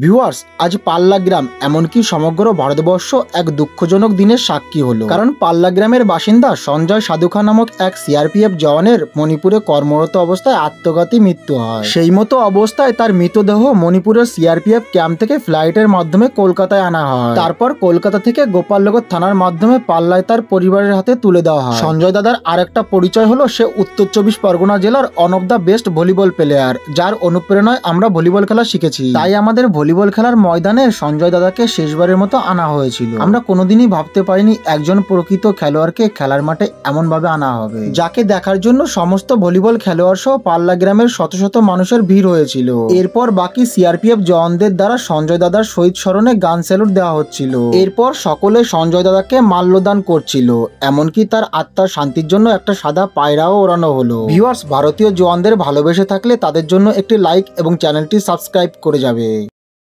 Viewers, আজ পাল্লা গ্রাম এমনকি সমগ্র ভারতবর্ষ এক দুঃখজনক দিনের সাক্ষী হলো। কারণ পাল্লা গ্রামের বাসিন্দা সঞ্জয় সাধুখা নামক এক সিআরপিএফ জওয়ানের মণিপুরে কর্মরত অবস্থায় আত্মঘাতী মৃত্যু হয়। সেই মতো অবস্থায় তার মৃতদেহ মণিপুরের সিআরপিএফ ক্যাম্প থেকে ফ্লাইটের মাধ্যমে কলকাতায় আনা হয়। তারপর কলকাতা থেকে গোপালনগর থানার মাধ্যমে পাল্লায় তার পরিবারের হাতে তুলে দেওয়া হয়। সঞ্জয় দাদার আরেকটা পরিচয় হলো সে উত্তর 24 পরগনা জেলার one of the best volleyball player, যার অনুপ্রেরণায় আমরা ভলিবল খেলা শিখেছি। তাই আমাদের ভলিবল খেলার ময়দানে সঞ্জয় দাদাকে শেষবারের মতো আনা হয়েছিল। আমরা কোনোদিনই ভাবতে পারিনি একজন প্রকৃত খেলোয়াড়কে খেলার মাঠে এমন ভাবে আনা হবে, যাকে দেখার জন্য সমস্ত ভলিবল খেলোয়াড় সহ পাল্লা গ্রামের শত শত মানুষের ভিড় হয়েছিল। এরপর বাকি সিআরপিএফ জওয়ানদের দ্বারা সঞ্জয় দাদার শহীদ স্মরণে গান স্যালুট দেওয়া হচ্ছিল। এরপর সকলে সঞ্জয় দাদাকে মাল্যদান করছিল, এমনকি তার আত্মার শান্তির জন্য একটা সাদা পায়রাও ওড়ানো হলো। ভিউয়ার্স, ভারতীয় জওয়ানদের ভালোবেসে থাকলে তাদের জন্য একটি লাইক এবং চ্যানেলটি সাবস্ক্রাইব করে যাবে।